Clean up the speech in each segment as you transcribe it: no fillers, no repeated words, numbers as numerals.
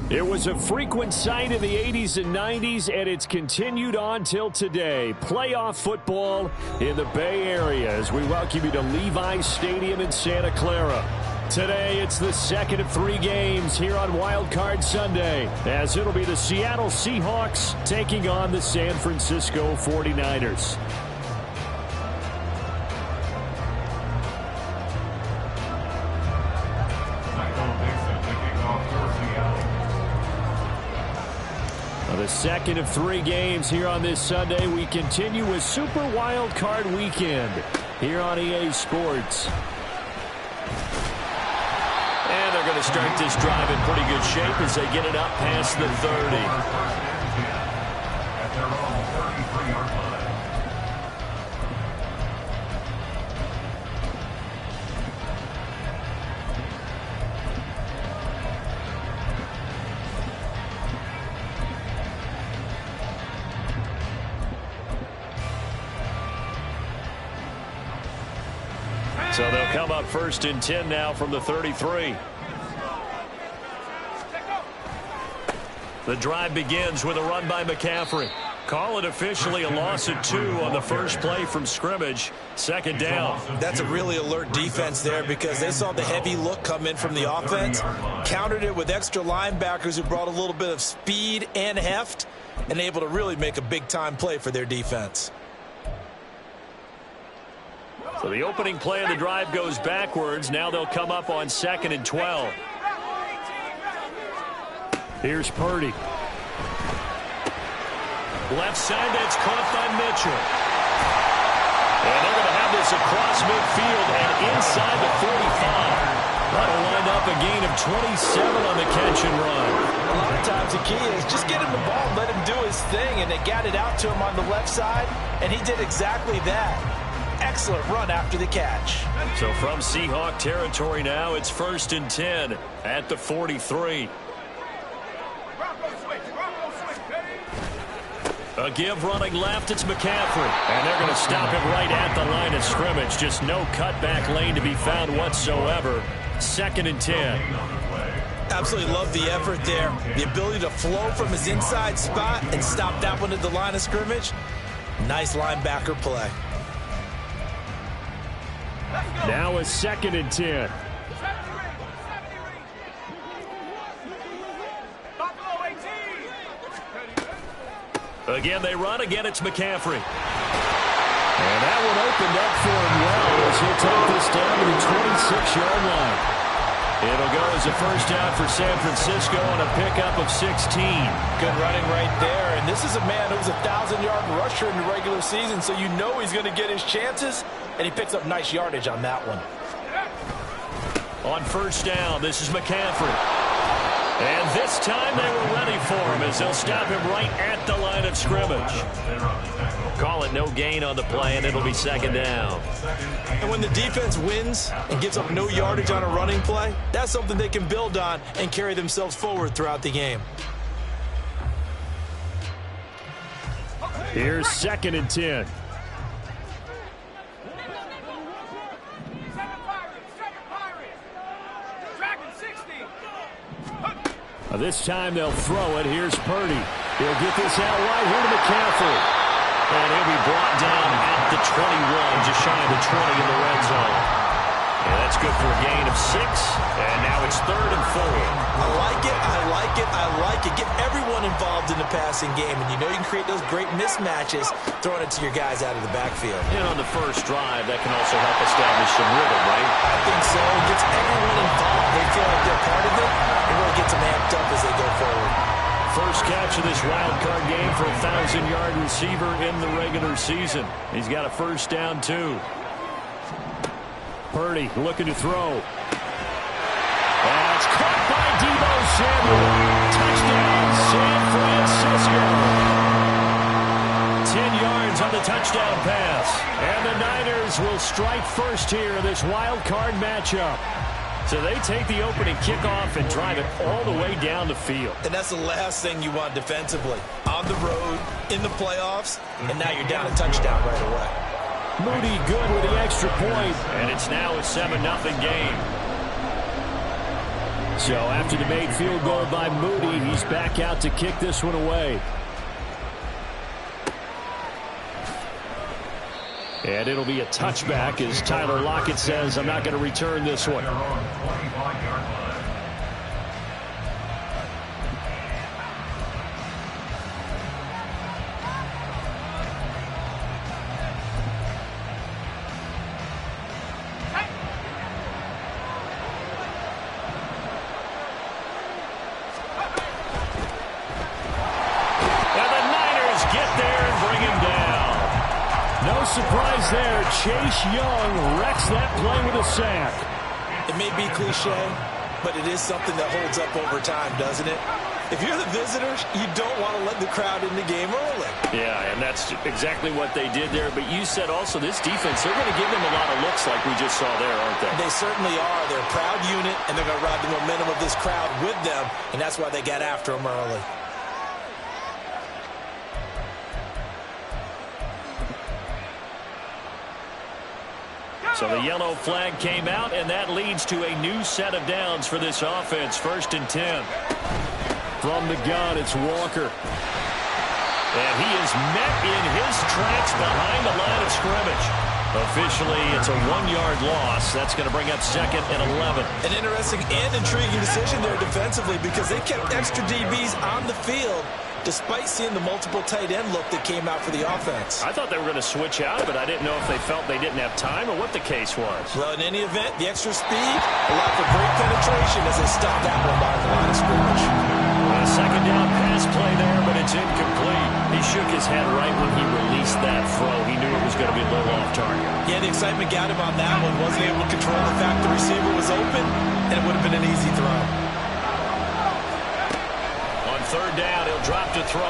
It was a frequent sight in the 80s and 90s, and it's continued on till today. Playoff football in the Bay Area as we welcome you to Levi's Stadium in Santa Clara. Today, it's the second of 3 games here on Wild Card Sunday, as it'll be the Seattle Seahawks taking on the San Francisco 49ers. The second of 3 games here on this Sunday. We continue with Super Wild Card Weekend here on EA Sports. And they're going to start this drive in pretty good shape as they get it up past the 30. So they'll come up 1st and 10 now from the 33. The drive begins with a run by McCaffrey. Call it officially a loss of 2 on the first play from scrimmage. 2nd down. That's a really alert defense there because they saw the heavy look come in from the offense, countered it with extra linebackers who brought a little bit of speed and heft, and able to really make a big-time play for their defense. So the opening play of the drive goes backwards. Now they'll come up on 2nd and 12. Here's Purdy. Left side, that's caught by Mitchell. And they're going to have this across midfield and inside the 45. That'll wind up a gain of 27 on the catch and run. A lot of times the key is just get him the ball, let him do his thing, and they got it out to him on the left side, and he did exactly that. Excellent run after the catch. So from Seahawk territory now, it's 1st and 10 at the 43. A give running left, it's McCaffrey. And they're going to stop it right at the line of scrimmage. Just no cutback lane to be found whatsoever. 2nd and 10. Absolutely love the effort there. The ability to flow from his inside spot and stop that one at the line of scrimmage. Nice linebacker play. Now a 2nd and 10. Again, they run. Again, it's McCaffrey. And that one opened up for him well as he'll take this down to the 26-yard line. It'll go as a first down for San Francisco on a pickup of 16. Good running right there. And this is a man who's a 1,000-yard rusher in the regular season, so you know he's going to get his chances, and he picks up nice yardage on that one. On first down, this is McCaffrey. And this time they were ready for him as they'll stop him right at the line of scrimmage. Call it no gain on the play, and it'll be 2nd down. And when the defense wins and gives up no yardage on a running play, that's something they can build on and carry themselves forward throughout the game. Here's 2nd and 10. This time they'll throw it. Here's Purdy. He'll get this out wide here to McCaffrey. And he'll be brought down at the 21, just shy of the 20 in the red zone. And that's good for a gain of 6. And now it's 3rd and 4. I like it, I like it, I like it. Get everyone involved in the passing game, and you know you can create those great mismatches throwing it to your guys out of the backfield. And on the first drive, that can also help establish some rhythm, right? I think so. It gets everyone involved. They feel like they're part of it. It really gets them amped up as they go forward. First catch of this wild card game for a 1,000-yard receiver in the regular season. He's got a first down, too. Purdy looking to throw. That's caught by Deebo Samuel. Touchdown, San Francisco. 10 yards on the touchdown pass. And the Niners will strike first here in this wild card matchup. So they take the opening kickoff and drive it all the way down the field. And that's the last thing you want defensively. On the road, in the playoffs, and now you're down a touchdown right away. Moody good with the extra point. And it's now a 7-0 game. So after the made field goal by Moody, he's back out to kick this one away. And it'll be a touchback as Tyler Lockett says, I'm not going to return this one. Surprise there. Chase Young wrecks that play with a sack. It may be cliche, but it is something that holds up over time, doesn't it? If you're the visitors, you don't want to let the crowd in the game early. Yeah, and that's exactly what they did there. But you said also this defense, they're going to give them a lot of looks like we just saw there, aren't they? They certainly are. They're a proud unit, and they're going to ride the momentum of this crowd with them, and that's why they got after them early. So the yellow flag came out, and that leads to a new set of downs for this offense. 1st and 10. From the gun, it's Walker. And he is met in his tracks behind the line of scrimmage. Officially, it's a 1-yard loss. That's going to bring up 2nd and 11. An interesting and intriguing decision there defensively because they kept extra DBs on the field despite seeing the multiple tight end look that came out for the offense. I thought they were going to switch out of it. I didn't know if they felt they didn't have time or what the case was. Well, in any event, the extra speed allowed for great penetration as they stopped that one by the line of scrimmage. A 2nd down pass play there, but it's incomplete. He shook his head right when he released that throw. He knew it was going to be a little off target. Yeah, the excitement got him on that one. Wasn't able to control the fact the receiver was open, and it would have been an easy throw. 3rd down, he'll drop to throw.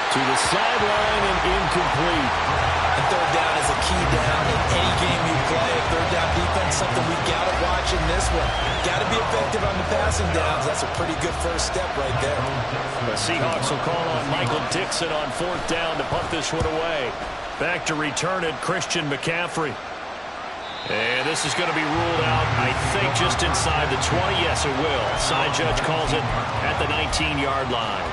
To the sideline and incomplete. And 3rd down is a key down in any game you play. 3rd down defense, something we got to watch in this one. Got to be effective on the passing downs. That's a pretty good first step right there. The Seahawks will call on Michael Dixon on 4th down to punt this one away. Back to return it, Christian McCaffrey. And this is going to be ruled out, I think, just inside the 20. Yes, it will. Side judge calls it at the 19-yard line.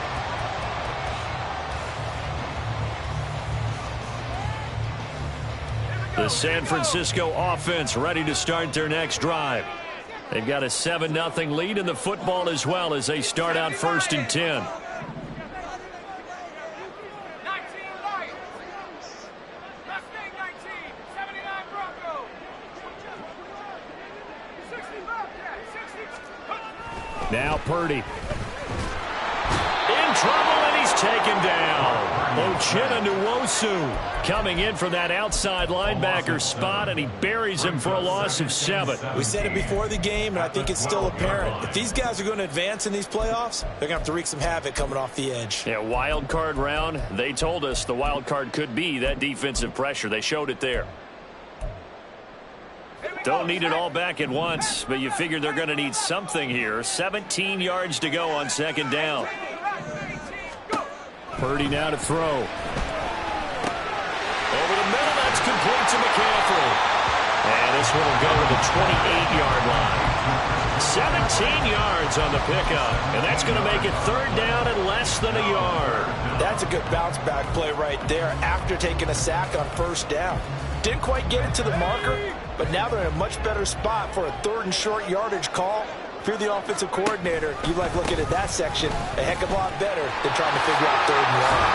The San Francisco offense ready to start their next drive. They've got a 7-0 lead in the football as well as they start out 1st and 10. Now Purdy. In trouble, and he's taken down. Uchenna Nwosu coming in from that outside linebacker spot, and he buries him for a loss of 7. We said it before the game, and I think it's still apparent. If these guys are going to advance in these playoffs, they're going to have to wreak some havoc coming off the edge. Yeah, wild card round. They told us the wild card could be that defensive pressure. They showed it there. Don't need it all back at once, but you figure they're going to need something here. 17 yards to go on 2nd down. Purdy now to throw. Over the middle, that's complete to McCaffrey. And this one will go to the 28-yard line. 17 yards on the pickup, and that's going to make it 3rd down and less than a yard. That's a good bounce-back play right there after taking a sack on 1st down. Didn't quite get it to the marker, but now they're in a much better spot for a 3rd and short yardage call. If you're the offensive coordinator, you like looking at that section a heck of a lot better than trying to figure out 3rd and long.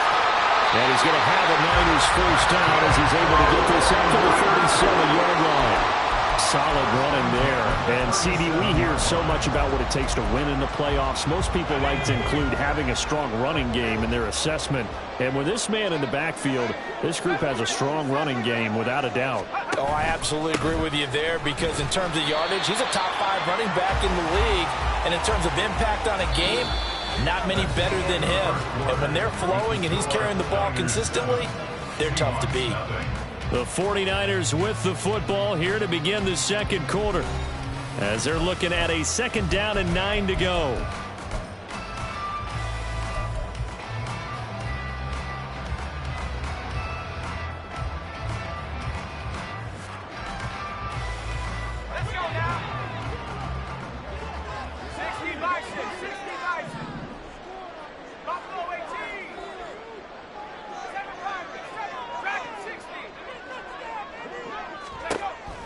And he's going to have a Niners first down as he's able to get this out to the 37-yard line. Solid running there. And, CD, we hear so much about what it takes to win in the playoffs. Most people like to include having a strong running game in their assessment. And with this man in the backfield, this group has a strong running game without a doubt. Oh, I absolutely agree with you there because in terms of yardage, he's a top 5 running back in the league. And in terms of impact on a game, not many better than him. And when they're flowing and he's carrying the ball consistently, they're tough to beat. The 49ers with the football here to begin the second quarter as they're looking at a 2nd down and 9 to go.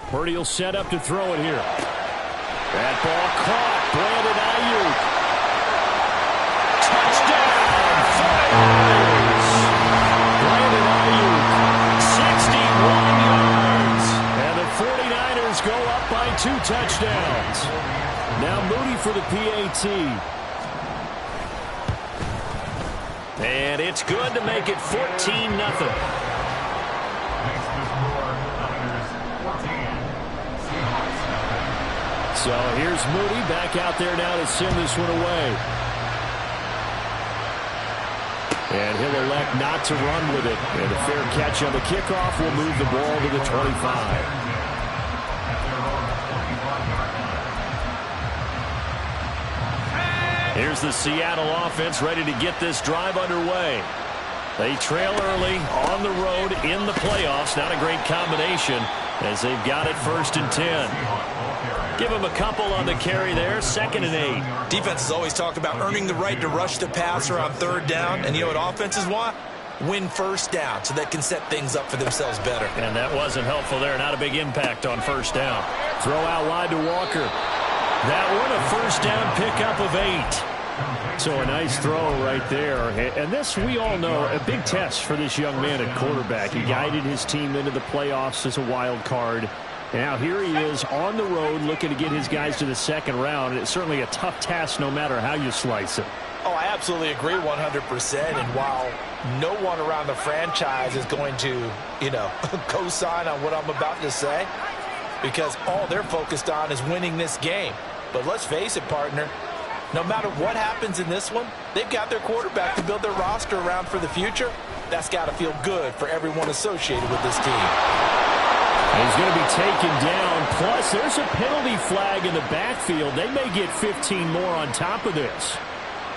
Purdy will set up to throw it here. That ball caught. Brandon Ayuk. Touchdown, 49ers. Brandon Ayuk, 61 yards. And the 49ers go up by 2 touchdowns. Now Moody for the PAT. And it's good to make it 14-0. So here's Moody back out there now to send this one away. And he'll elect not to run with it. And a fair catch on the kickoff will move the ball to the 25. Here's the Seattle offense ready to get this drive underway. They trail early on the road in the playoffs. Not a great combination as they've got it 1st and 10. Give him a couple on the carry there, 2nd and 8. Defense has always talked about earning the right to rush the passer on 3rd down. And you know what offenses want? Win 1st down so they can set things up for themselves better. And that wasn't helpful there. Not a big impact on 1st down. Throw out wide to Walker. That one a 1st down pickup of 8. So a nice throw right there. And this, we all know, a big test for this young man at quarterback. He guided his team into the playoffs as a wild card. Now here he is on the road looking to get his guys to the 2nd round. It's certainly a tough task no matter how you slice it. Oh, I absolutely agree 100%. And while no one around the franchise is going to, co-sign on what I'm about to say, because all they're focused on is winning this game. But let's face it, partner, no matter what happens in this one, they've got their quarterback to build their roster around for the future. That's got to feel good for everyone associated with this team. He's going to be taken down. Plus, there's a penalty flag in the backfield. They may get 15 more on top of this.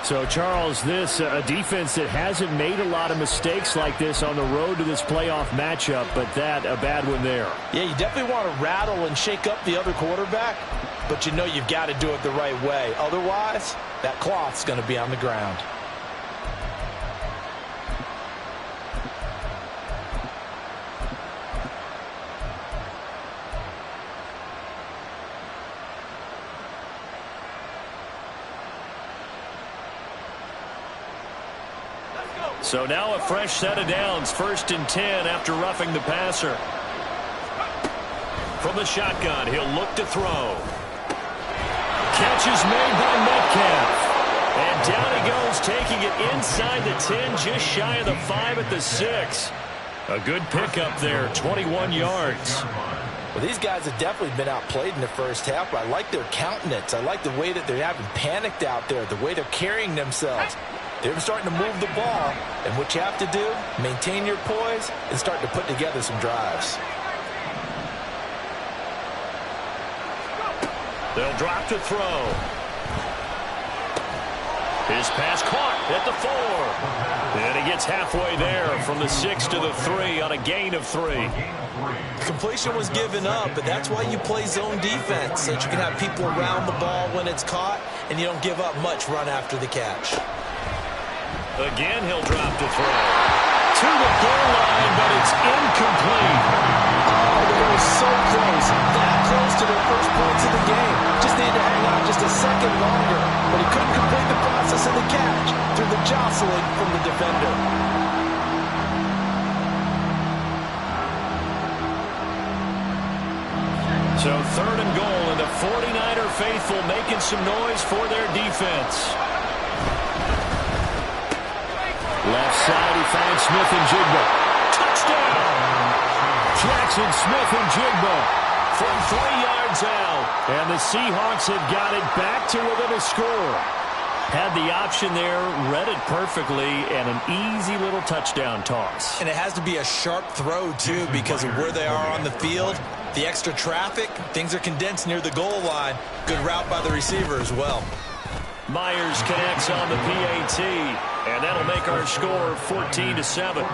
So, Charles, this a defense that hasn't made a lot of mistakes like this on the road to this playoff matchup, but that a bad one there. Yeah, you definitely want to rattle and shake up the other quarterback, but you know you've got to do it the right way. Otherwise, that cloth's going to be on the ground. So now a fresh set of downs, 1st and 10 after roughing the passer. From the shotgun, he'll look to throw. Catch is made by Metcalf. And down he goes, taking it inside the 10, just shy of the 5 at the 6. A good pickup there, 21 yards. Well, these guys have definitely been outplayed in the first half, but I like their countenance. I like the way that they're having panicked out there, the way they're carrying themselves. They're starting to move the ball, and what you have to do, maintain your poise and start to put together some drives. They'll drop to throw. His pass caught at the 4. And he gets halfway there from the 6 to the 3 on a gain of 3. Completion was given up, but that's why you play zone defense, so that you can have people around the ball when it's caught, and you don't give up much run after the catch. Again, he'll drop to throw. To the goal line, but it's incomplete. second longer, but he couldn't complete the process of the catch through the jostling from the defender. So 3rd and goal, and the 49er faithful making some noise for their defense. Left side, he finds Smith-Njigba. Touchdown! Jackson Smith-Njigba from 3 yards out. And the Seahawks have got it back to within a score. Had the option there, read it perfectly, and an easy little touchdown toss. And it has to be a sharp throw, too, because of where they are on the field. The extra traffic, things are condensed near the goal line. Good route by the receiver as well. Myers connects on the PAT, and that'll make our score 14-7.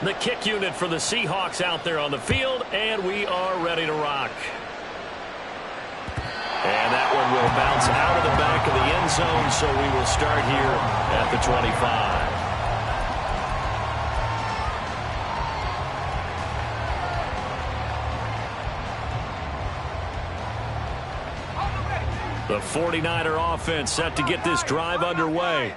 The kick unit for the Seahawks out there on the field, and we are ready to rock. And that one will bounce out of the back of the end zone, so we will start here at the 25. The 49er offense set to get this drive underway.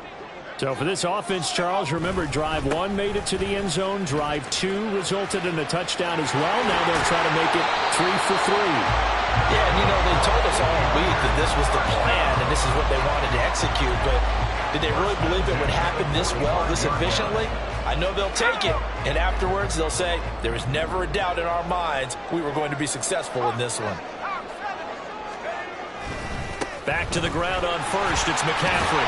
So for this offense, Charles, remember, drive 1 made it to the end zone. Drive 2 resulted in a touchdown as well. Now they'll try to make it 3 for 3. Yeah, and you know, they told us all week that this was the plan and this is what they wanted to execute, but did they really believe it would happen this well, this efficiently? I know they'll take it, and afterwards they'll say, there was never a doubt in our minds we were going to be successful in this one. Back to the ground on first, it's McCaffrey.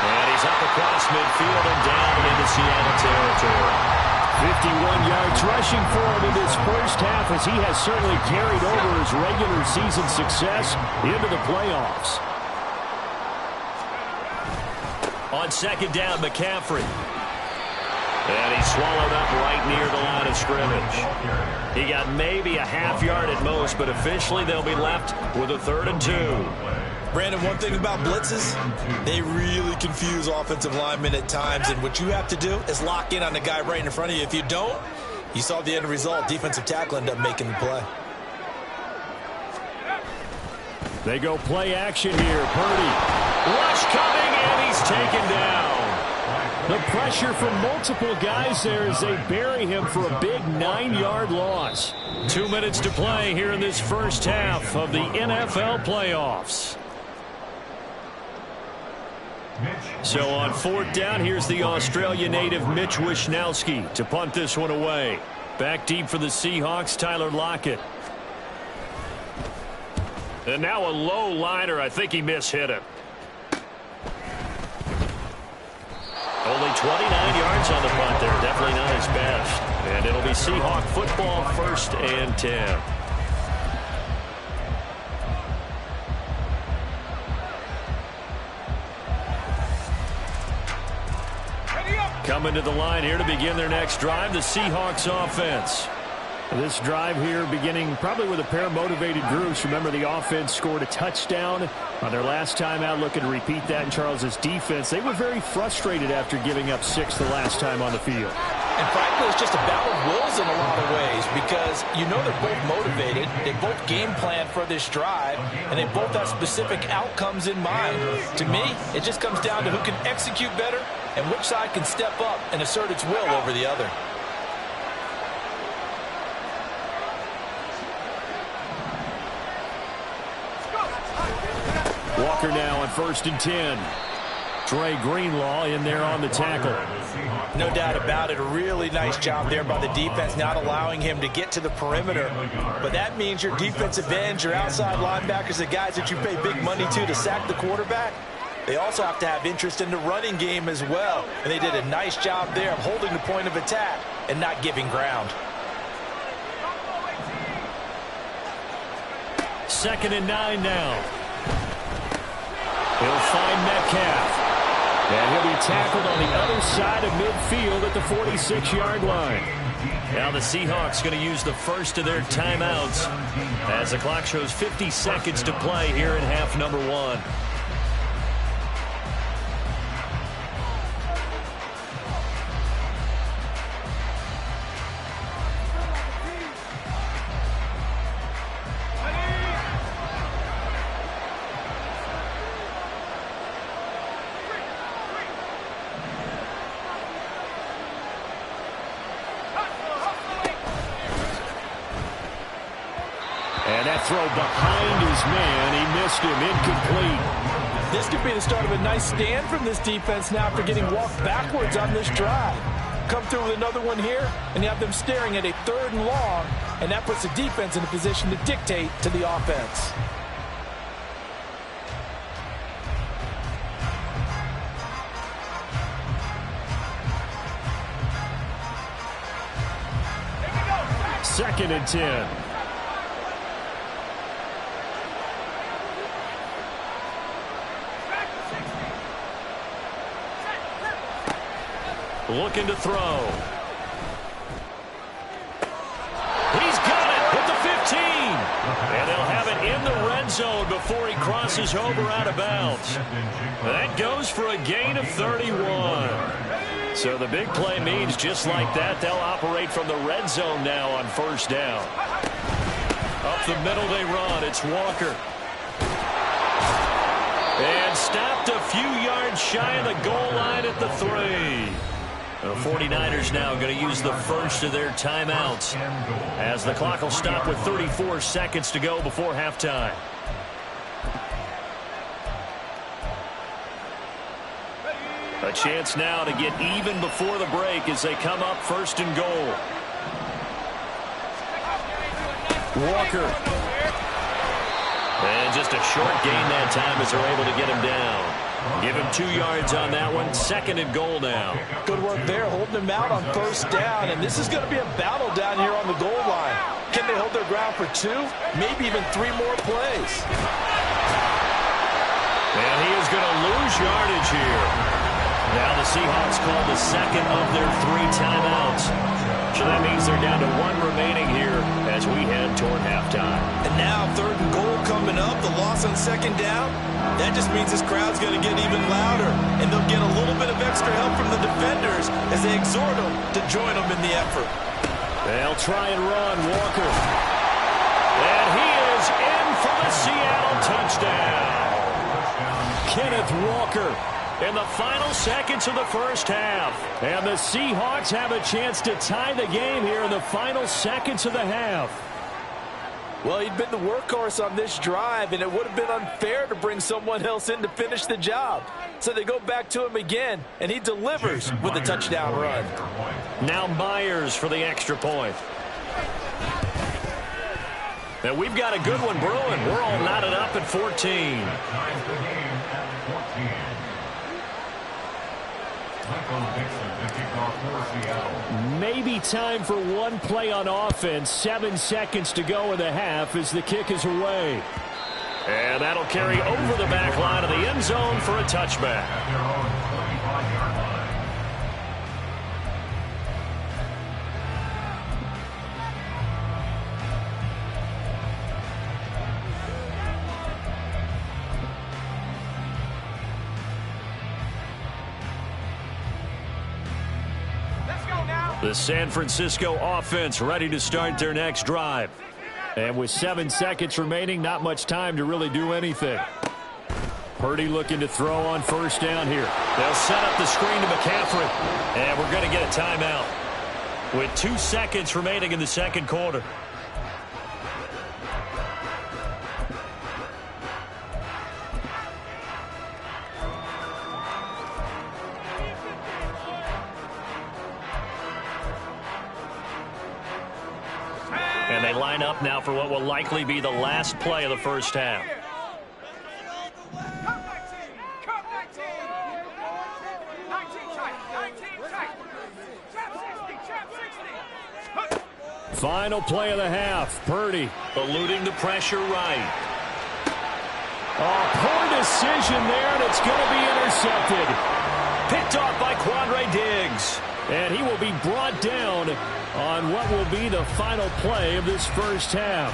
And he's up across midfield and down into Seattle territory. 51 yards rushing for him in this first half, as he has certainly carried over his regular season success into the playoffs. On 2nd down, McCaffrey. And he's swallowed up right near the line of scrimmage. He got maybe a half yard at most, but officially they'll be left with a 3rd and 2. Brandon, one thing about blitzes, they really confuse offensive linemen at times, and what you have to do is lock in on the guy right in front of you. If you don't, you saw the end result. Defensive tackle ended up making the play. They go play action here. Purdy. Rush coming, and he's taken down. The pressure from multiple guys there as they bury him for a big 9-yard loss. 2 minutes to play here in this first half of the NFL playoffs. So on 4th down, here's the Australia native Mitch Wishnowsky to punt this one away. Back deep for the Seahawks, Tyler Lockett. And now a low liner. I think he mishit it. Only 29 yards on the punt there. Definitely not his best. And it'll be Seahawk football, 1st and 10. Coming to the line here to begin their next drive, the Seahawks offense. This drive here beginning probably with a pair of motivated groups. Remember, the offense scored a touchdown on their last time out. Looking to repeat that in Charles's defense. They were very frustrated after giving up 6 the last time on the field. And frankly, it's just a battle of wills in a lot of ways, because you know they're both motivated. They both game plan for this drive, and they both have specific outcomes in mind. To me, it just comes down to who can execute better and which side can step up and assert its will over the other. Walker now on 1st and 10. Dre Greenlaw in there on the tackle. No doubt about it. A really nice job there by the defense, not allowing him to get to the perimeter. But that means your defensive ends, your outside linebackers, the guys that you pay big money to sack the quarterback, they also have to have interest in the running game as well. And they did a nice job there of holding the point of attack and not giving ground. 2nd and 9 now. He'll find Metcalf. And he'll be tackled on the other side of midfield at the 46-yard line. Now the Seahawks going to use the first of their timeouts as the clock shows 50 seconds to play here in half number 1. That throw behind his man. He missed him. Incomplete. This could be the start of a nice stand from this defense now after getting walked backwards on this drive. Come through with another one here, and you have them staring at a 3rd and long, and that puts the defense in a position to dictate to the offense. Second and 10. Looking to throw. He's got it at the 15. And they'll have it in the red zone before he crosses over out of bounds. That goes for a gain of 31. So the big play means just like that, they'll operate from the red zone now on 1st down. Up the middle they run. It's Walker. And stopped a few yards shy of the goal line at the 3. The 49ers now going to use the first of their timeouts as the clock will stop with 34 seconds to go before halftime. A chance now to get even before the break as they come up 1st and goal. Walker. And just a short gain that time as they're able to get him down. Give him 2 yards on that one. 2nd and goal now. Good work there, holding him out on 1st down. And this is going to be a battle down here on the goal line. Can they hold their ground for 2, maybe even 3 more plays? And he is going to lose yardage here. Now the Seahawks call the 2nd of their 3 timeouts. So that means they're down to 1 remaining here as we head toward halftime. And now 3rd and goal coming up. The loss on 2nd down. That just means this crowd's going to get even louder. And they'll get a little bit of extra help from the defenders as they exhort them to join them in the effort. They'll try and run. Walker. And he is in for the Seattle touchdown. Kenneth Walker. In the final seconds of the 1st half. And the Seahawks have a chance to tie the game here in the final seconds of the half. Well, he'd been the workhorse on this drive, and it would have been unfair to bring someone else in to finish the job. So they go back to him again, and he delivers with a touchdown run. Now Myers for the extra point. And we've got a good one brewing. We're all knotted up at 14. Maybe time for one play on offense. 7 seconds to go in the half as the kick is away. And that'll carry over the back line of the end zone for a touchback. The San Francisco offense ready to start their next drive. And with 7 seconds remaining, not much time to really do anything. Purdy looking to throw on 1st down here. They'll set up the screen to McCaffrey. And we're going to get a timeout with 2 seconds remaining in the 2nd quarter. And they line up now for what will likely be the last play of the 1st half. Final play of the half. Purdy eluding the pressure right. Oh, poor decision there, and it's going to be intercepted. Picked off by Quandre Diggs. And he will be brought down on what will be the final play of this 1st half.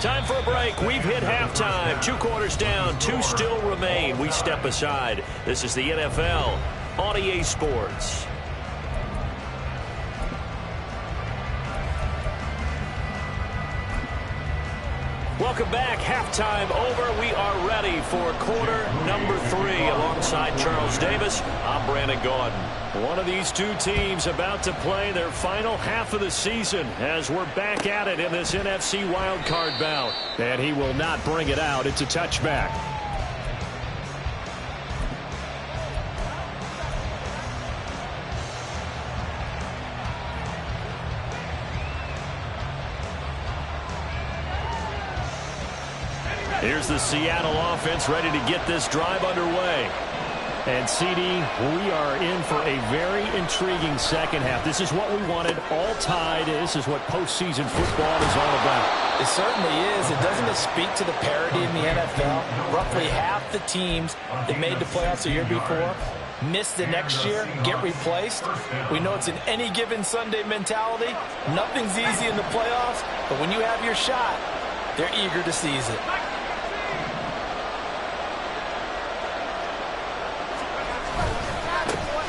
Time for a break. We've hit halftime. 2 quarters down. 2 still remain. We step aside. This is the NFL on EA Sports. Welcome back. Halftime over. We are ready for quarter number 3 alongside Charles Davis. I'm Brandon Gaudin. One of these two teams about to play their final half of the season as we're back at it in this NFC wildcard bout. And he will not bring it out. It's a touchback. Here's the Seattle offense ready to get this drive underway. And CD, we are in for a very intriguing second half. This is what we wanted, all tied. This is what postseason football is all about. It certainly is. It doesn't it speak to the parity in the NFL? Roughly half the teams that made the playoffs the year before miss the next year, get replaced. We know it's an any given Sunday mentality. Nothing's easy in the playoffs, but when you have your shot, they're eager to seize it.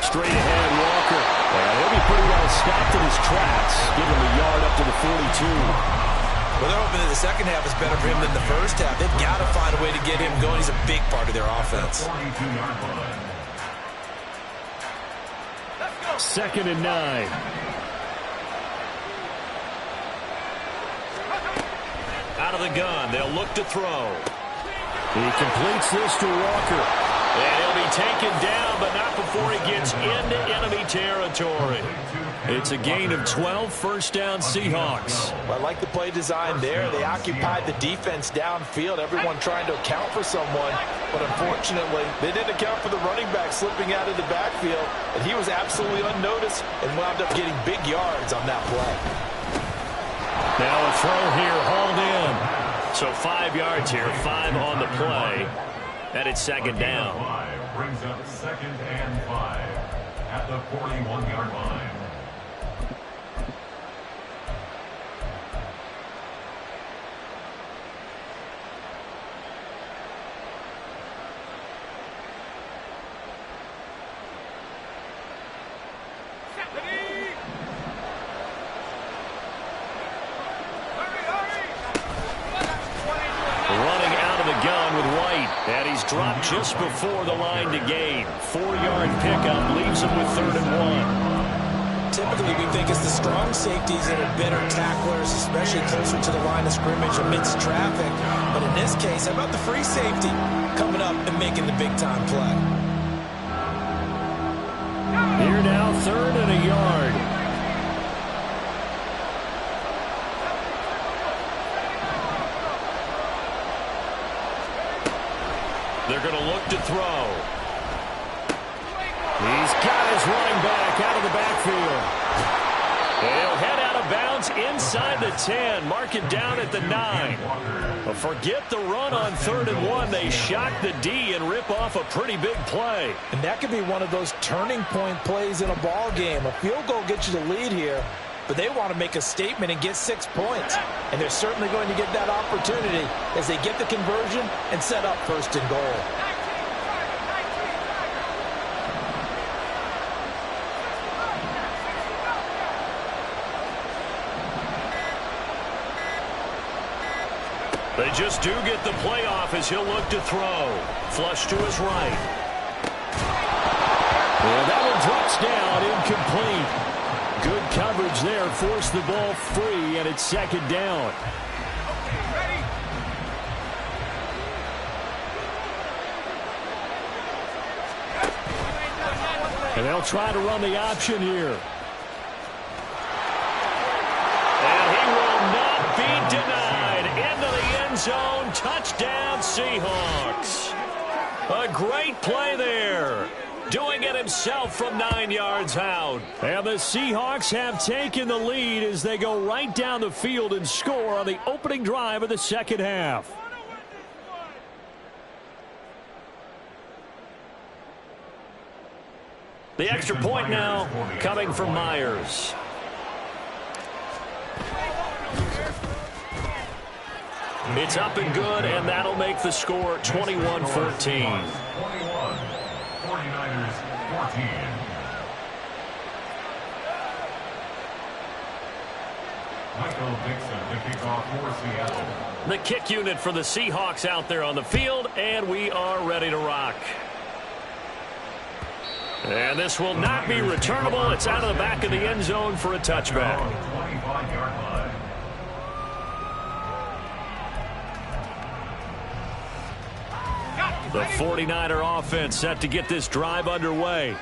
Straight ahead, Walker. And he'll be pretty well stopped in his tracks. Give him a yard up to the 42. Well, they're hoping that the second half is better for him than the first half. They've got to find a way to get him going. He's a big part of their offense. 2nd and 9. Out of the gun, they'll look to throw. He completes this to Walker. And he'll be taken down, but not before he gets into enemy territory. It's a gain of 12, first down Seahawks. Well, I like the play design there. They occupied the defense downfield, everyone trying to account for someone. But unfortunately, they didn't account for the running back slipping out of the backfield. And he was absolutely unnoticed and wound up getting big yards on that play. Now a throw here, hauled in. So 5 yards here, 5 on the play. And it's 2nd down. Brings up 2nd and 5 at the 41-yard line. And he's dropped just before the line to gain. 4-yard pickup leaves him with 3rd and 1. Typically, we think it's the strong safeties that are better tacklers, especially closer to the line of scrimmage amidst traffic. But in this case, how about the free safety coming up and making the big-time play? Here now, 3rd and a yard. They're going to look to throw. He's got his running back out of the backfield. He'll head out of bounds inside the 10. Mark it down at the 9. But forget the run on 3rd and 1. They shock the D and rip off a pretty big play. And that could be one of those turning point plays in a ball game. A field goal gets you the lead here, but they want to make a statement and get 6 points. And they're certainly going to get that opportunity as they get the conversion and set up 1st and goal. They just do get the play off as he'll look to throw. Flush to his right. Well, that one drops down, incomplete. Good coverage there, forced the ball free, and it's 2nd down. And they'll try to run the option here. And he will not be denied. Into the end zone, touchdown Seahawks. A great play there. Doing it himself from 9 yards out. And the Seahawks have taken the lead as they go right down the field and score on the opening drive of the second half. The extra point now coming from Myers. It's up and good, and that'll make the score 21-14. 49ers 14. Michael Dixon, the kickoff for Seattle. The kick unit for the Seahawks out there on the field, and we are ready to rock. And this will not be returnable. It's out of the back of the end zone for a touchback. 25-yard line. The 49er offense set to get this drive underway.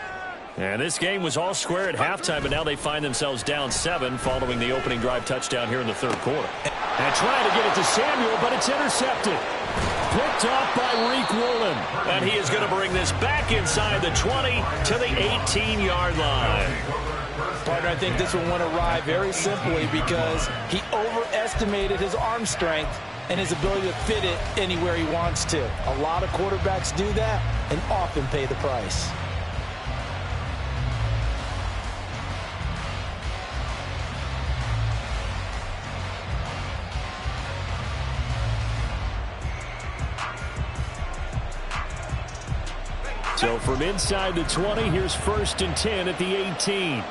And this game was all square at halftime, but now they find themselves down 7 following the opening drive touchdown here in the third quarter. And trying to get it to Samuel, but it's intercepted. Picked off by Reek Woolen. And he is going to bring this back inside the 20 to the 18-yard line. Partner, I think this one went awry very simply because he overestimated his arm strength and his ability to fit it anywhere he wants to. A lot of quarterbacks do that and often pay the price. So from inside the 20, here's 1st and 10 at the 18.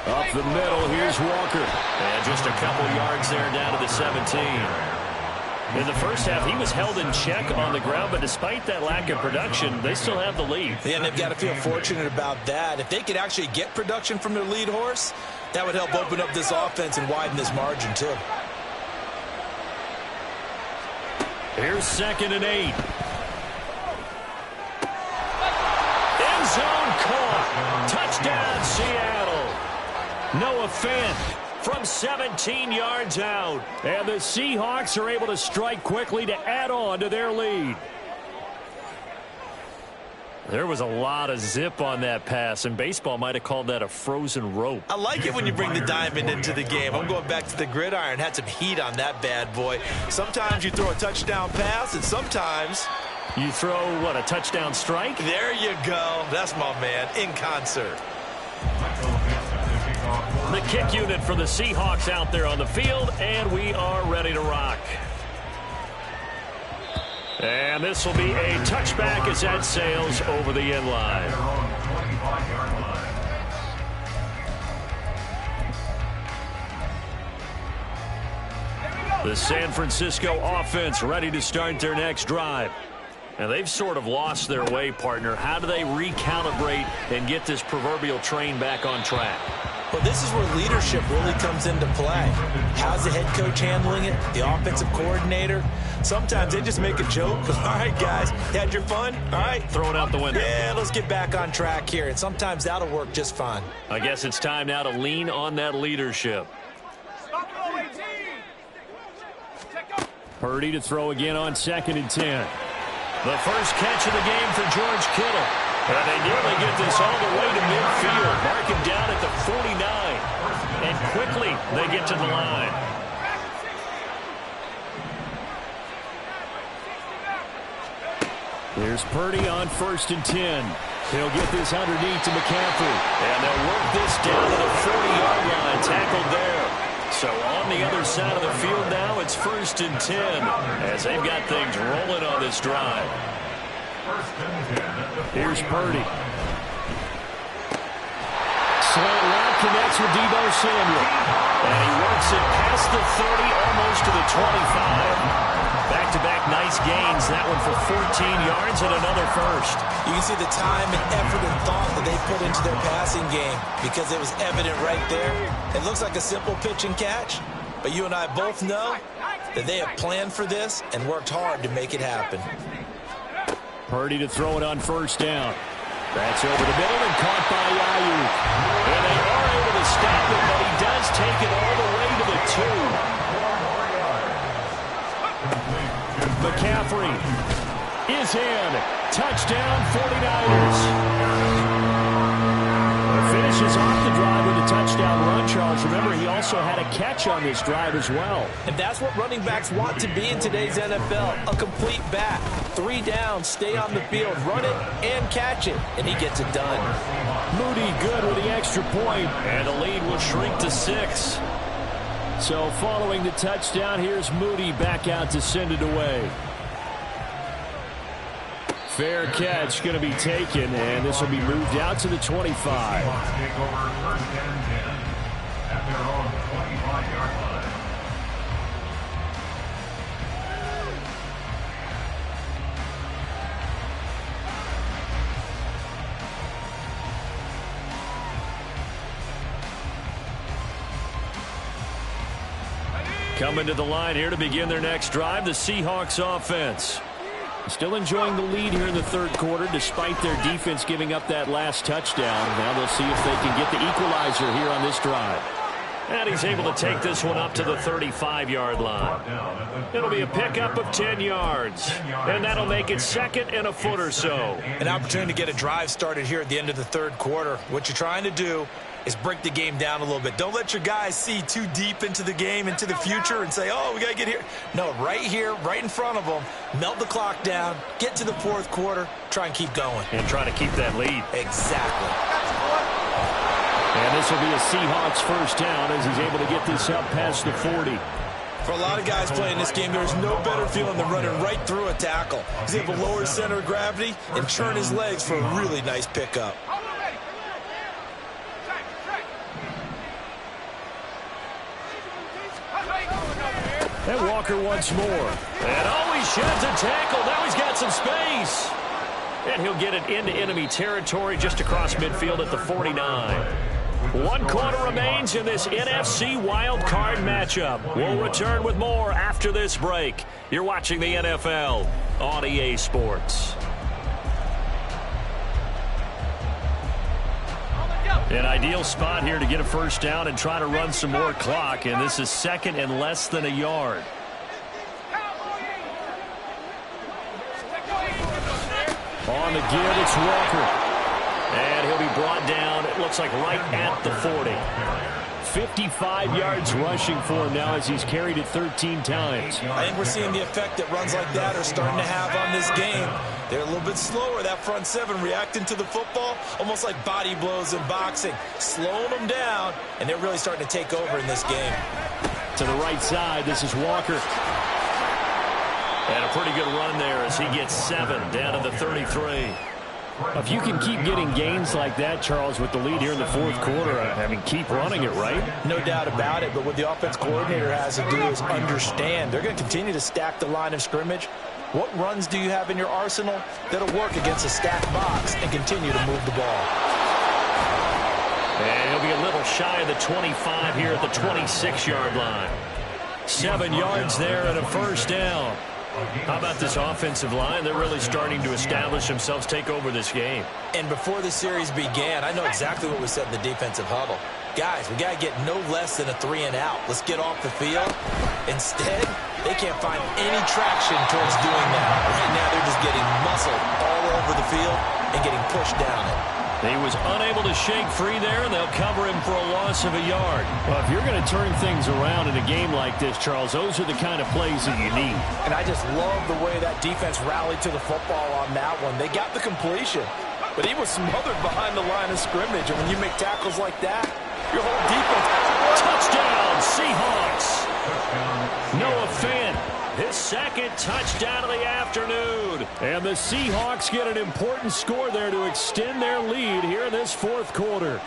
Up the middle, here's Walker. And just a couple yards there down to the 17. In the first half, he was held in check on the ground, but despite that lack of production, they still have the lead. Yeah, and they've got to feel fortunate about that. If they could actually get production from their lead horse, that would help open up this offense and widen this margin too. Here's 2nd and 8. End zone caught. Touchdown, Seattle. Noah Fant from 17 yards out. And the Seahawks are able to strike quickly to add on to their lead. There was a lot of zip on that pass, and baseball might have called that a frozen rope. I like it when you bring the diamond into the game. I'm going back to the gridiron. Had some heat on that bad boy. Sometimes you throw a touchdown pass, and sometimes you throw, what, a touchdown strike? There you go. That's my man, in concert. The kick unit for the Seahawks out there on the field, and we are ready to rock. And this will be a touchback as that sails over the end line. The San Francisco offense ready to start their next drive. And they've sort of lost their way, partner. How do they recalibrate and get this proverbial train back on track? Well, this is where leadership really comes into play. How's the head coach handling it? The offensive coordinator? Sometimes they just make a joke. All right, guys, you had your fun? All right. Throw it out the window. Yeah, let's get back on track here. And sometimes that'll work just fine. I guess it's time now to lean on that leadership. Purdy to throw again on 2nd and 10. The first catch of the game for George Kittle. And they nearly get this all the way to midfield. Mark him down at the 49. And quickly they get to the line. Here's Purdy on 1st and 10. He'll get this underneath to McCaffrey. And they'll work this down to the 40-yard line. Tackled there. So on the other side of the field now, it's 1st and 10 as they've got things rolling on this drive. Here's Purdy. Slant route connects with Deebo Samuel. And he works it past the 30, almost to the 25. Back-to-back nice gains. That one for 14 yards and another first. You can see the time and effort and thought that they put into their passing game because it was evident right there. It looks like a simple pitch and catch, but you and I both know that they have planned for this and worked hard to make it happen. Purdy to throw it on 1st down. That's over the middle and caught by Ayuk. And they are able to stop it, but he does take it all the way to the 2. McCaffrey is in. Touchdown, 49ers. Finishes off the drive with a touchdown run, Charles. Remember, he also had a catch on this drive as well. And that's what running backs want to be in today's NFL. A complete back. 3 downs, stay on the field, run it, and catch it. And he gets it done. Moody good with the extra point. And the lead will shrink to 6. So following the touchdown, here's Moody back out to send it away. Fair catch going to be taken, and this will be moved out to the 25. Take over 1st and 10 at their own 25-yard line. Coming to the line here to begin their next drive, the Seahawks offense. Still enjoying the lead here in the third quarter, despite their defense giving up that last touchdown. Now they'll see if they can get the equalizer here on this drive. And he's able to take this one up to the 35-yard line. It'll be a pickup of 10 yards. And that'll make it second and a foot or so. An opportunity to get a drive started here at the end of the third quarter. What you're trying to do is break the game down a little bit. Don't let your guys see too deep into the game, into the future, and say, oh, we got to get here. No, right here, right in front of them, melt the clock down, get to the fourth quarter, try and keep going. And try to keep that lead. Exactly. And this will be a Seahawks first down as he's able to get this up past the 40. For a lot of guys playing this game, there's no better feeling than running right through a tackle. He's able to lower his center of gravity and turn his legs for a really nice pickup. And Walker once more. And he sheds a tackle. Now he's got some space. And he'll get it into enemy territory just across midfield at the 49. 1 quarter remains in this NFC wildcard matchup. We'll return with more after this break. You're watching the NFL on EA Sports. An ideal spot here to get a first down and try to run some more clock, and this is second and less than a yard. On the give, it's Walker. And he'll be brought down, it looks like right at the 40. 55 yards rushing for him now as he's carried it 13 times. I think we're seeing the effect that runs like that are starting to have on this game. They're a little bit slower, that front seven, reacting to the football, almost like body blows in boxing, slowing them down, and they're really starting to take over in this game. To the right side, this is Walker. And a pretty good run there as he gets 7 down to the 33. If you can keep getting gains like that, Charles, with the lead here in the fourth quarter, I mean, keep running it, right? No doubt about it, but what the offense coordinator has to do is understand. They're going to continue to stack the line of scrimmage. What runs do you have in your arsenal that'll work against a stacked box and continue to move the ball? And he'll be a little shy of the 25 here at the 26-yard line. 7 yards there and a first down. How about this offensive line? They're really starting to establish themselves, take over this game. And before the series began, I know exactly what we said in the defensive huddle. Guys, we got to get no less than a 3-and-out. Let's get off the field. Instead, they can't find any traction towards doing that. Right now, they're just getting muscled all over the field and getting pushed down it. He was unable to shake free there, and they'll cover him for a loss of a yard. Well, if you're going to turn things around in a game like this, Charles, those are the kind of plays that you need. And I just love the way that defense rallied to the football on that one. They got the completion, but he was smothered behind the line of scrimmage. And when you make tackles like that, your whole defense... Touchdown, Seahawks! Noah Fant, his second touchdown of the afternoon. And the Seahawks get an important score there to extend their lead here in this fourth quarter.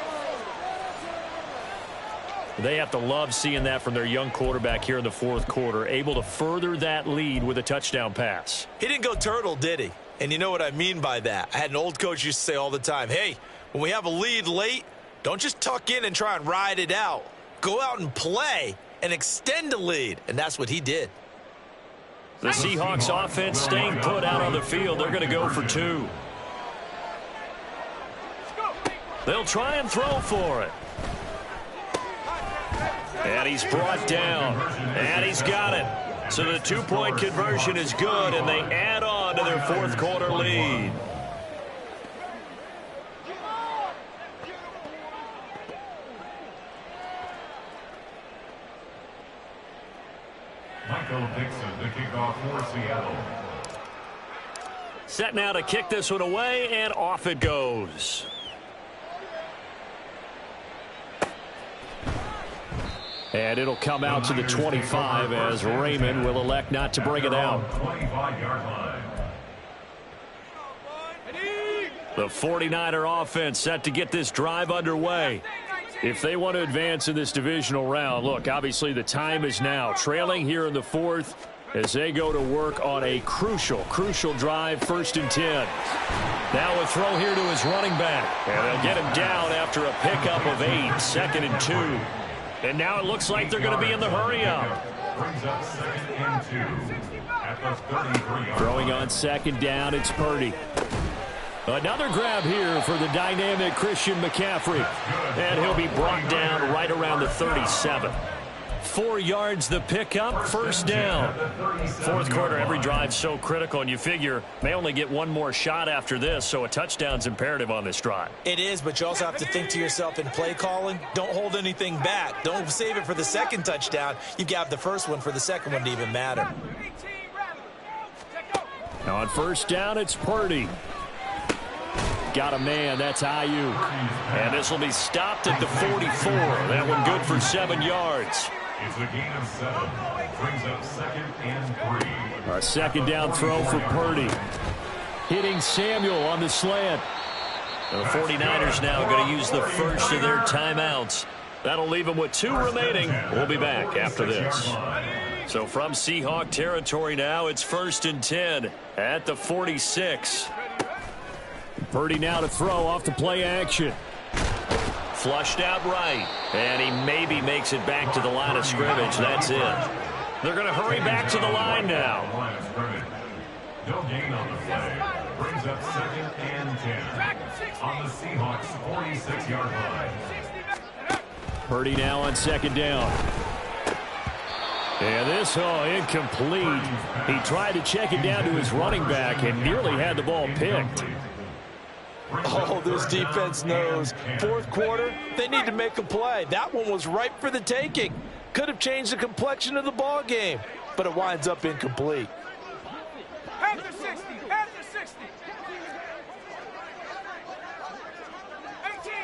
They have to love seeing that from their young quarterback here in the fourth quarter, able to further that lead with a touchdown pass. He didn't go turtle, did he? And you know what I mean by that. I had an old coach used to say all the time, hey, when we have a lead late, don't just tuck in and try and ride it out. Go out and play and extend the lead. And that's what he did. The Seahawks offense staying put out on the field. They're going to go for 2. They'll try and throw for it. And he's brought down. And he's got it. So the 2-point conversion is good, and they add on to their fourth quarter lead. Michael Dixon, the kickoff for Seattle. Set now to kick this one away, and off it goes. And it'll come out to the 25 as Raymond will elect not to bring it out. 25-yard line. The 49er offense set to get this drive underway. If they want to advance in this divisional round, look, obviously the time is now. Trailing here in the fourth as they go to work on a crucial drive, 1st and 10. Now a throw here to his running back. And they'll get him down after a pickup of 8, 2nd and 2. And now it looks like they're going to be in the hurry-up. Brings up 2nd and 2 at the 33-yard. Throwing on 2nd down, it's Purdy. Another grab here for the dynamic Christian McCaffrey. And he'll be brought down right around the 37. 4 yards the pickup, 1st down. 4th quarter, every drive so critical, and you figure may only get one more shot after this, so a touchdown's imperative on this drive. It is, but you also have to think to yourself in play calling, don't hold anything back. Don't save it for the 2nd touchdown. You've got the 1st one for the 2nd one to even matter. Now on 1st down, it's Purdy. Got a man, that's Ayuk. And this will be stopped at the 44. That one good for 7 yards. It's a gain of 7. Brings up 2nd and 3. A 2nd down throw for Purdy. Hitting Samuel on the slant. The 49ers now going to use the first of their timeouts. That'll leave them with 2 remaining. We'll be back after this. So from Seahawk territory now, it's 1st and 10 at the 46. Purdy now to throw off the play action. Flushed out right. And he maybe makes it back to the line of scrimmage. That's it. They're going to hurry back to the line now. No gain on the play. Brings up 2nd and 10 on the Seahawks 46-yard line. Purdy now on 2nd down. And this, incomplete. He tried to check it down to his running back and nearly had the ball picked. Oh, this defense knows. 4th quarter, they need to make a play. That one was ripe for the taking. Could have changed the complexion of the ball game, but it winds up incomplete. Head to 60, head to 60.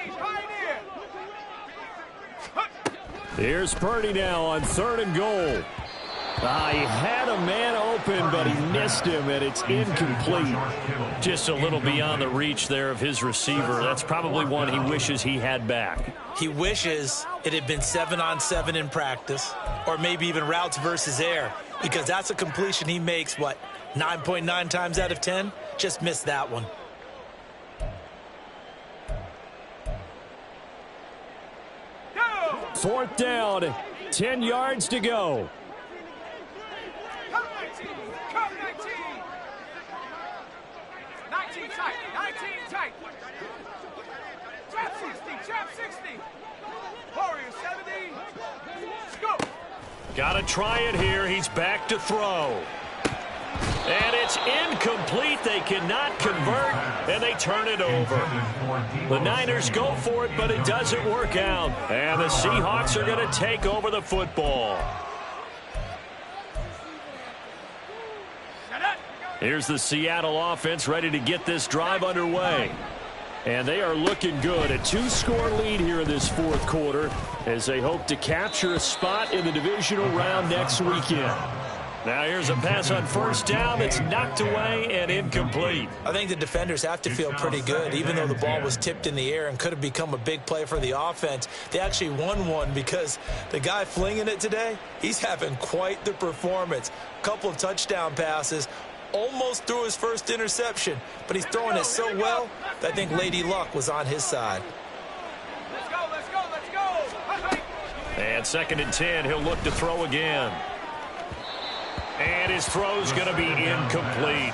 18, pioneer. Here's Purdy now on 3rd and goal. He had a man open, but he missed him, and it's incomplete. Just a little beyond the reach there of his receiver. That's probably one he wishes he had back. He wishes it had been 7-on-7 in practice, or maybe even routes versus air, because that's a completion he makes, 9.9 times out of 10? Just missed that one. Go! 4th down, 10 yards to go. Come 19, come 19. 19 tight, 19 tight. Trap 60, trap 60. Warrior 70. Scoop. Got to try it here. He's back to throw. And it's incomplete. They cannot convert, and they turn it over. The Niners go for it, but it doesn't work out. And the Seahawks are going to take over the football. Here's the Seattle offense ready to get this drive underway. And they are looking good. A 2-score lead here in this 4th quarter as they hope to capture a spot in the divisional round next weekend. Now here's a pass on 1st down that's knocked away and incomplete. I think the defenders have to feel pretty good. Even though the ball was tipped in the air and could have become a big play for the offense, they actually won one because the guy flinging it today, he's having quite the performance. A couple of touchdown passes, almost threw his first interception, but he's throwing it so well that I think Lady Luck was on his side. Let's go, let's go, let's go. And 2nd and 10, he'll look to throw again. And his throw's going to be incomplete.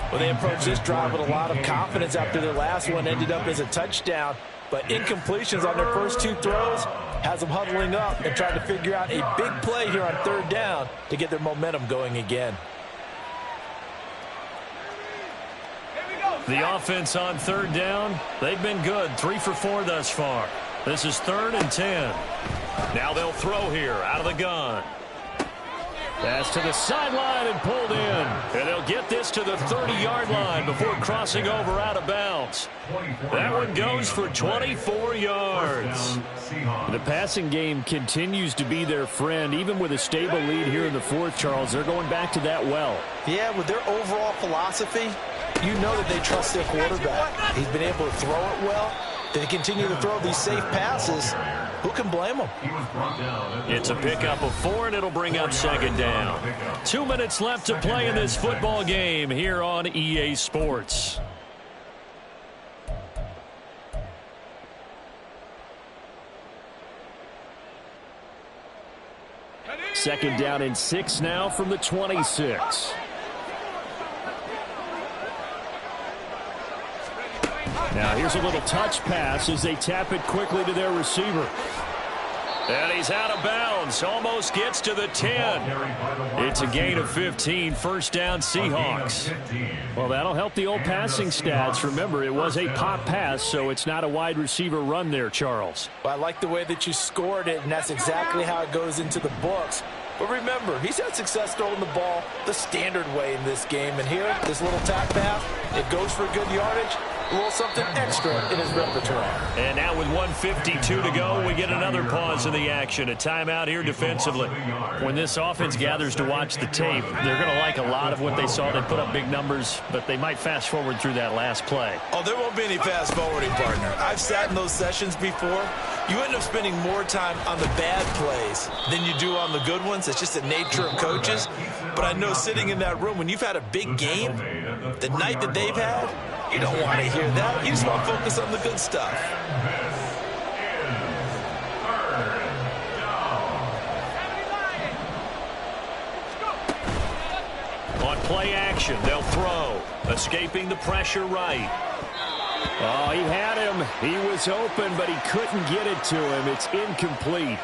Well, they approached this drive with a lot of confidence after their last one ended up as a touchdown. But incompletions on their first 2 throws has them huddling up and trying to figure out a big play here on 3rd down to get their momentum going again. The offense on 3rd down, they've been good. 3 for 4 thus far. This is 3rd and 10. Now they'll throw here out of the gun. Pass to the sideline and pulled in. And they'll get this to the 30-yard line before crossing over out of bounds. That one goes for 24 yards. The passing game continues to be their friend. Even with a stable lead here in the 4th, Charles, they're going back to that well. Yeah, with their overall philosophy, you know that they trust their quarterback. He's been able to throw it well. They continue to throw these safe passes. Who can blame them? It's a pickup of 4, and it'll bring up 2nd down. 2 minutes left to play in this football game here on EA Sports. Second down and 6 now from the 26. Now here's a little touch pass as they tap it quickly to their receiver. And he's out of bounds. Almost gets to the 10. It's a gain of 15. First down, Seahawks. Well, that'll help the old passing stats. Remember, it was a pop pass, so it's not a wide receiver run there, Charles. Well, I like the way that you scored it, and that's exactly how it goes into the books. But remember, he's had success throwing the ball the standard way in this game. And here, this little tap pass, it goes for good yardage. A little something extra in his repertoire. And now with 1:52 to go, we get another pause in the action. A timeout here defensively. When this offense gathers to watch the tape, they're going to like a lot of what they saw. They put up big numbers, but they might fast forward through that last play. Oh, there won't be any fast forwarding, partner. I've sat in those sessions before. You end up spending more time on the bad plays than you do on the good ones. It's just the nature of coaches. But I know sitting in that room, when you've had a big game, the night that they've had, you don't want to hear that. You just want to focus on the good stuff. On play action, they'll throw. Escaping the pressure right. Oh, he had him. He was open, but he couldn't get it to him. It's incomplete.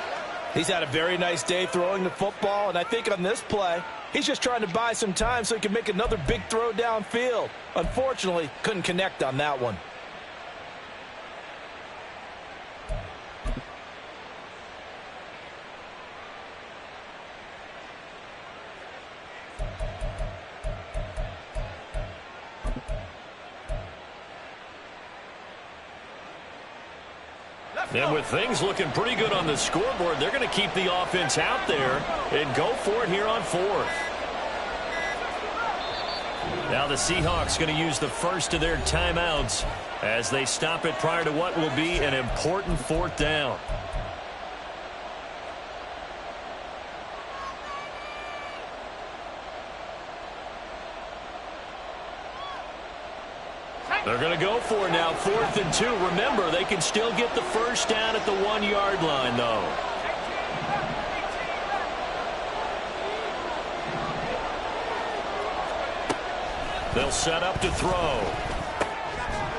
He's had a very nice day throwing the football, and I think on this play, he's just trying to buy some time so he can make another big throw downfield. Unfortunately, couldn't connect on that one. And with things looking pretty good on the scoreboard, they're going to keep the offense out there and go for it here on 4th. Now the Seahawks going to use the first of their timeouts as they stop it prior to what will be an important 4th down. They're going to go for it now, 4th and 2. Remember, they can still get the first down at the 1-yard line, though. They'll set up to throw.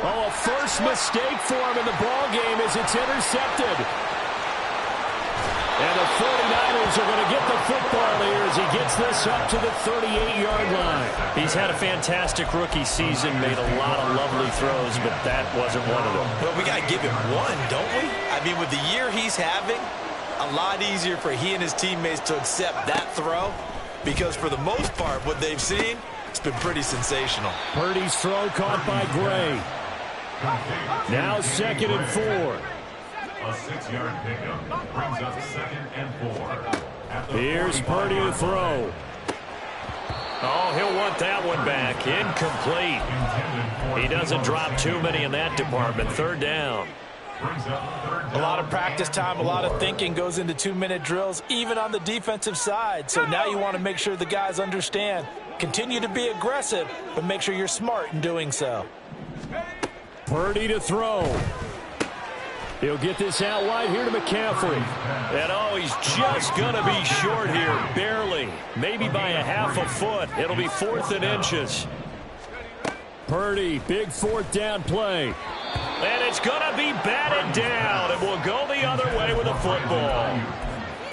Oh, a first mistake for him in the ball game as it's intercepted. And the 49ers are going to get the football here as he gets this up to the 38-yard line. He's had a fantastic rookie season, made a lot of lovely throws, but that wasn't one of them. Well, we got to give him one, don't we? I mean, with the year he's having, a lot easier for he and his teammates to accept that throw because for the most part, what they've seen, it's been pretty sensational. Purdy's throw caught by Gray. Now 2nd and 4. A 6-yard pickup brings up 2nd and 4. Here's Purdy to throw. Oh, he'll want that one back. Incomplete. He doesn't drop too many in that department. 3rd down. A lot of practice time, a lot of thinking goes into 2-minute drills, even on the defensive side. So now you want to make sure the guys understand. Continue to be aggressive, but make sure you're smart in doing so. Purdy to throw. He'll get this out wide here to McCaffrey. And oh, he's just going to be short here, barely. Maybe by a half a foot. It'll be 4th and inches. Purdy, big 4th down play. And it's going to be batted down, and we'll go the other way with a football.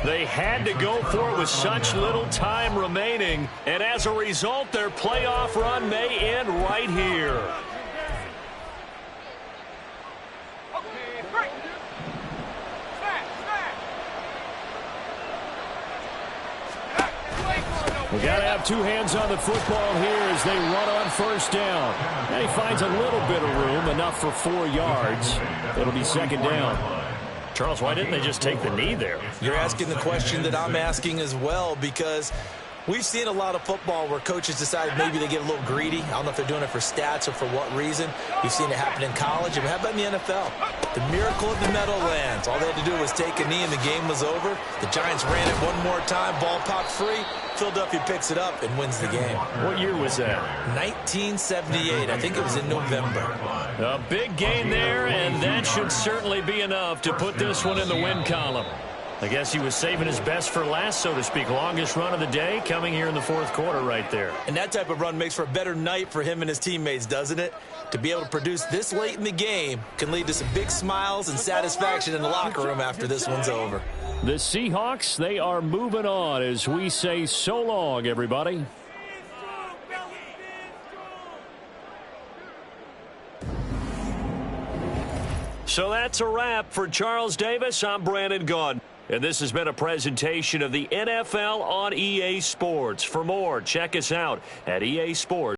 They had to go for it with such little time remaining, and as a result, their playoff run may end right here. We got to have 2 hands on the football here as they run on 1st down. And he finds a little bit of room, enough for 4 yards. It'll be 2nd down. Charles, why didn't they just take the knee there? You're asking the question that I'm asking as well, because we've seen a lot of football where coaches decide maybe they get a little greedy. I don't know if they're doing it for stats or for what reason. We've seen it happen in college, and how about in the NFL? The miracle of the Meadowlands. All they had to do was take a knee, and the game was over. The Giants ran it one more time, ball popped free. Philadelphia picks it up and wins the game. What year was that? 1978. I think it was in November. A big gain there, and that should certainly be enough to put this one in the win column. I guess he was saving his best for last, so to speak. Longest run of the day coming here in the fourth quarter right there. And that type of run makes for a better night for him and his teammates, doesn't it? To be able to produce this late in the game can lead to some big smiles and satisfaction in the locker room after this one's over. The Seahawks, they are moving on as we say so long, everybody. So that's a wrap for Charles Davis. I'm Brandon Gaudin. And this has been a presentation of the NFL on EA Sports. For more, check us out at EA Sports.